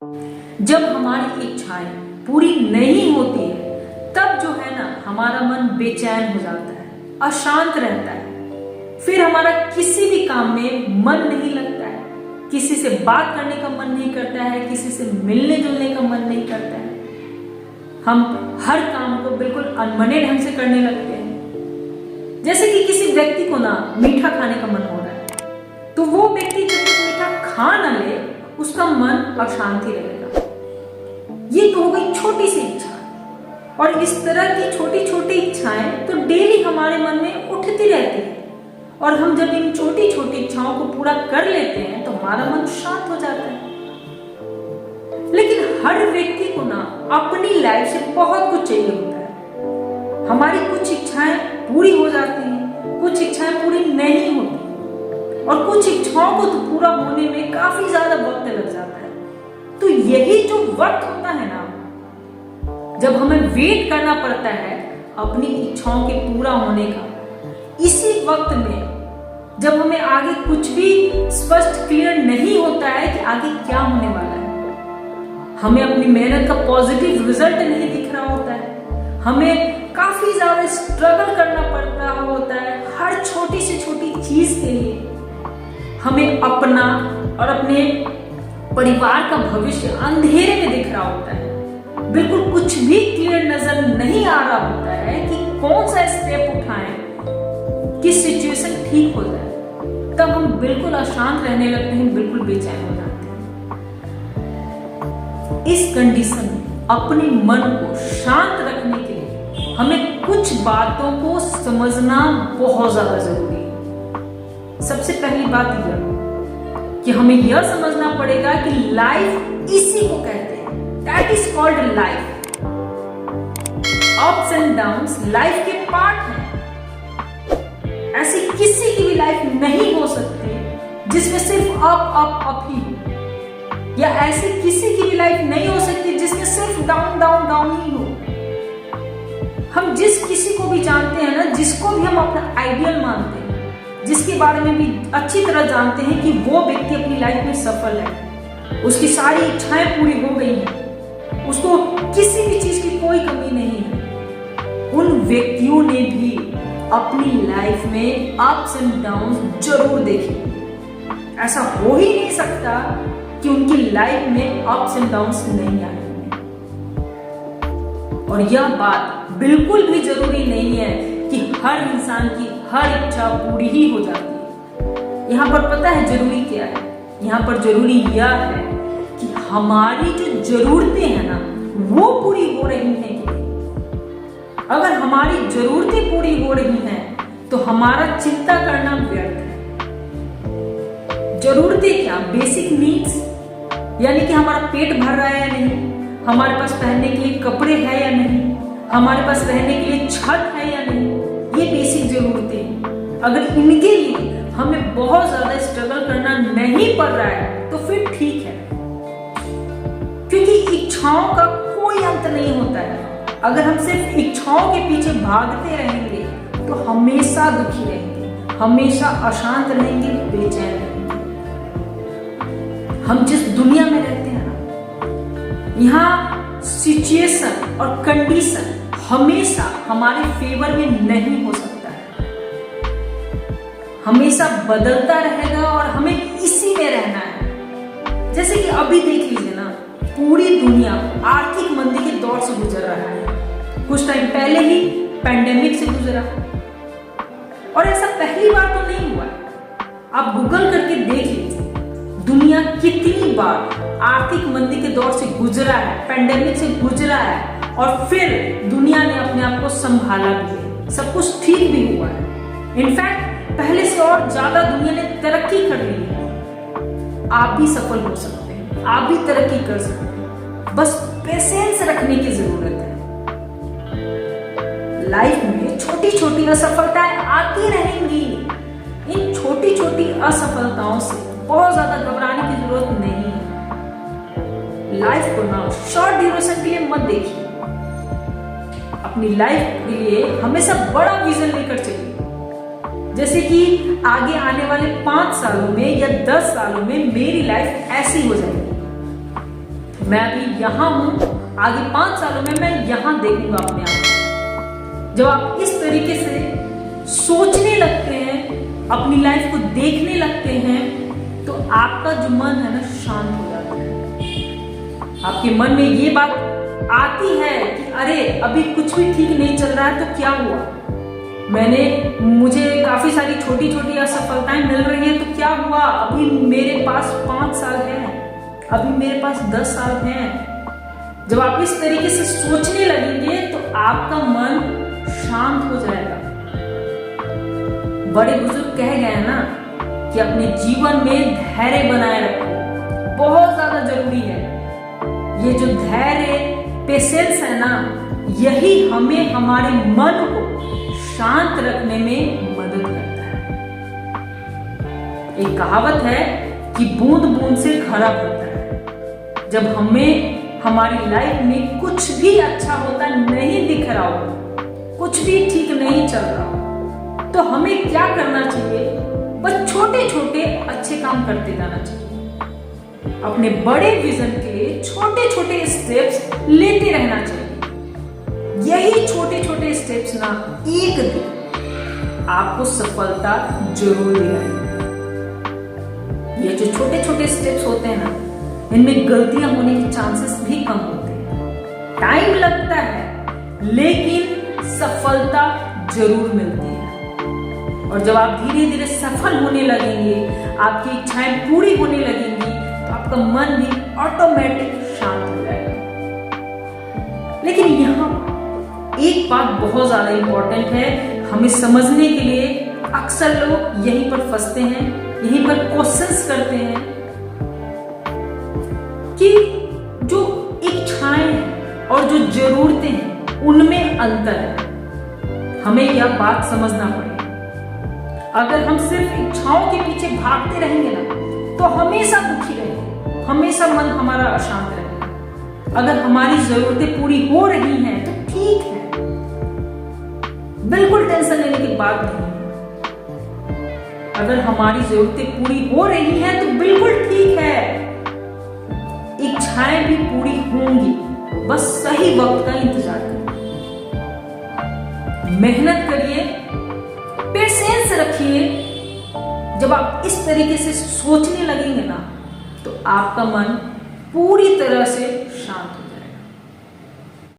जब हमारी इच्छाएं पूरी नहीं होती है तब जो है ना हमारा मन बेचैन हो जाता है, अशांत रहता है। फिर हमारा किसी भी काम में मन नहीं लगता है, किसी से बात करने का मन नहीं करता है, किसी से मिलने जुलने का मन नहीं करता है। हम हर काम को बिल्कुल अनमने ढंग से करने लगते हैं। जैसे कि किसी व्यक्ति को ना मीठा खाने का मन हो रहा है, तो वो व्यक्ति जब तक मीठा खा ना ले उसका मन अशांत ही रहेगा। ये तो हो गई छोटी सी इच्छा, और इस तरह की छोटी छोटी इच्छाएं तो डेली हमारे मन में उठती रहती है, और हम जब इन छोटी छोटी इच्छाओं को पूरा कर लेते हैं तो हमारा मन शांत हो जाता है। लेकिन हर व्यक्ति को ना अपनी लाइफ से बहुत कुछ चाहिए होता है। हमारी कुछ इच्छाएं पूरी हो जाती हैं, कुछ इच्छाएं पूरी नहीं होती, और कुछ इच्छाओं को तो पूरा होने में काफी ज्यादा वक्त लग जाता है। तो यही जो वक्त होता है ना, जब हमें वेट करना पड़ता है अपनी इच्छाओं के पूरा होने का, इसी वक्त में जब हमें आगे कुछ भी स्पष्ट क्लियर नहीं होता है कि आगे क्या होने वाला है, हमें अपनी मेहनत का पॉजिटिव रिजल्ट नहीं दिख रहा होता है, हमें काफी ज्यादा स्ट्रगल करना पड़ रहा होता है हर छोटी से छोटी चीज के लिए, हमें अपना और अपने परिवार का भविष्य अंधेरे में दिख रहा होता है, बिल्कुल कुछ भी क्लियर नजर नहीं आ रहा होता है कि कौन सा स्टेप उठाएं, किस सिचुएशन ठीक हो जाए, तब हम बिल्कुल अशांत रहने लगते हैं, बिल्कुल बेचैन हो जाते हैं। इस कंडीशन में अपने मन को शांत रखने के लिए हमें कुछ बातों को समझना बहुत ज्यादा जरूरी है। सबसे पहली बात यह कि हमें यह समझना पड़ेगा कि लाइफ इसी को कहते हैं, that is called life. Ups and downs life के पार्ट हैं। ऐसी किसी की भी लाइफ नहीं हो सकती जिसमें सिर्फ अप अप अप ही हो, या ऐसी किसी की भी लाइफ नहीं हो सकती जिसमें सिर्फ डाउन डाउन डाउन ही हो। हम जिस किसी को भी जानते हैं ना, जिसको भी हम अपना आइडियल मानते हैं, जिसके बारे में भी अच्छी तरह जानते हैं कि वो व्यक्ति अपनी लाइफ में सफल है, उसकी सारी इच्छाएं पूरी हो गई हैं, उसको किसी भी चीज की कोई कमी नहीं है, उन व्यक्तियों ने भी अपनी लाइफ में अप्स एंड डाउन्स जरूर देखे। ऐसा हो ही नहीं सकता कि उनकी लाइफ में अप्स एंड डाउन्स नहीं आए। और यह बात बिल्कुल भी जरूरी नहीं है कि हर इंसान की हर इच्छा पूरी ही हो जाती है। यहाँ पर पता है जरूरी क्या है? यहाँ पर जरूरी यह है कि हमारी जो जरूरतें हैं ना वो पूरी हो रही हैं। अगर हमारी जरूरतें पूरी हो रही हैं तो हमारा चिंता करना व्यर्थ है। जरूरतें क्या? बेसिक नीड्स, यानी कि हमारा पेट भर रहा है या नहीं, हमारे पास पहनने के लिए कपड़े हैं या नहीं, हमारे पास रहने के लिए छत है या नहीं, ये बेसिक जरूरतें। अगर इनके लिए हमें बहुत ज्यादा स्ट्रगल करना नहीं पड़ रहा है तो फिर ठीक है, क्योंकि इच्छाओं का कोई अंत नहीं होता है। अगर हम सिर्फ इच्छाओं के पीछे भागते रहेंगे तो हमेशा दुखी रहेंगे, हमेशा अशांत रहेंगे, बेचैन रहेंगे। हम जिस दुनिया में रहते हैं ना, यहाँ सिचुएशन और कंडीशन हमेशा हमारे फेवर में नहीं हो सकता है, हमेशा बदलता रहेगा और हमें इसी में रहना है। जैसे कि अभी देख लीजिए ना, पूरी दुनिया आर्थिक मंदी के दौर से गुजर रहा है। कुछ टाइम पहले ही पैंडेमिक से गुजरा, और ऐसा पहली बार तो नहीं हुआ। आप गूगल करके देख लीजिए, दुनिया कितनी बार आर्थिक मंदी के दौर से गुजरा है, पैंडेमिक से गुजरा है, और फिर दुनिया ने अपने आप को संभाला भी है, सब कुछ ठीक भी हुआ है। इनफैक्ट पहले से और ज्यादा दुनिया ने तरक्की कर ली है। आप भी सफल हो सकते हैं, आप भी तरक्की कर सकते हैं, बस पेशेंस रखने की जरूरत है। लाइफ में छोटी छोटी असफलताएं आती रहेंगी। इन छोटी छोटी असफलताओं से बहुत ज्यादा घबराने की जरूरत नहीं है। लाइफ को ना शॉर्ट ड्यूरेशन के लिए मत देखिए, अपनी लाइफ के लिए हमेशा बड़ा विजन लेकर चलिए। जैसे कि आगे आने वाले 5 सालों में या 10 सालों में मेरी लाइफ ऐसी हो जाएगी, मैं अभी यहाँ हूँ, आगे 5 सालों में मैं यहाँ देखूंगा अपने आप को। जब आप इस तरीके से सोचने लगते हैं, अपनी लाइफ को देखने लगते हैं, तो आपका जो मन है ना शांत हो जाता है। आपके मन में ये बात आती है कि अरे अभी कुछ भी ठीक नहीं चल रहा है तो क्या हुआ, मुझे काफी सारी छोटी छोटी असफलताएं मिल रही हैं तो क्या हुआ, अभी मेरे पास 5 साल है, अभी मेरे पास 10 साल हैं। जब आप इस तरीके से सोचने लगेंगे तो आपका मन शांत हो जाएगा। बड़े बुजुर्ग कह गए हैं ना कि अपने जीवन में धैर्य बनाए रखो, बहुत ज्यादा जरूरी है। ये जो धैर्य, पेशेंस है ना, यही हमें हमारे मन को शांत रखने में मदद करता है। एक कहावत है कि बूंद बूंद से घड़ा भरता है। जब हमें हमारी लाइफ में कुछ भी अच्छा होता नहीं दिख रहा हो, कुछ भी ठीक नहीं चल रहा हो, तो हमें क्या करना चाहिए? बस छोटे छोटे अच्छे काम करते जाना चाहिए। अपने बड़े विजन के लिए छोटे छोटे स्टेप्स लेते रहना चाहिए। यही छोटे छोटे स्टेप्स ना एक दिन आपको सफलता जरूर दिलाएंगे। ये जो छोटे छोटे स्टेप्स होते हैं ना, इनमें गलतियां होने के चांसेस भी कम होते हैं। टाइम लगता है लेकिन सफलता जरूर मिलती है। और जब आप धीरे धीरे सफल होने लगेंगे, आपकी इच्छाएं पूरी होने लगेंगी, तो आपका मन भी ऑटोमेटिक शांत हो जाएगा। लेकिन यहाँ एक बात बहुत ज्यादा इंपॉर्टेंट है हमें समझने के लिए। अक्सर लोग यहीं पर फंसते हैं, यहीं पर क्वेश्चंस करते हैं कि जो इच्छाएं हैं और जो जरूरतें हैं उनमें अंतर है। हमें यह बात समझना पड़ेगा। अगर हम सिर्फ इच्छाओं के पीछे भागते रहेंगे ना, तो हमेशा दुखी रहेंगे, हमेशा मन हमारा अशांत रहेगा। अगर हमारी जरूरतें पूरी हो रही हैं तो ठीक है, बिल्कुल टेंशन लेने की बात नहीं है। अगर हमारी जरूरतें पूरी हो रही हैं तो बिल्कुल ठीक है, इच्छाएं भी पूरी होंगी, बस सही वक्त का इंतजार करिए, मेहनत करिए, पेशेंस रखिए। जब आप इस तरीके से सोचने लगेंगे ना, तो आपका मन पूरी तरह से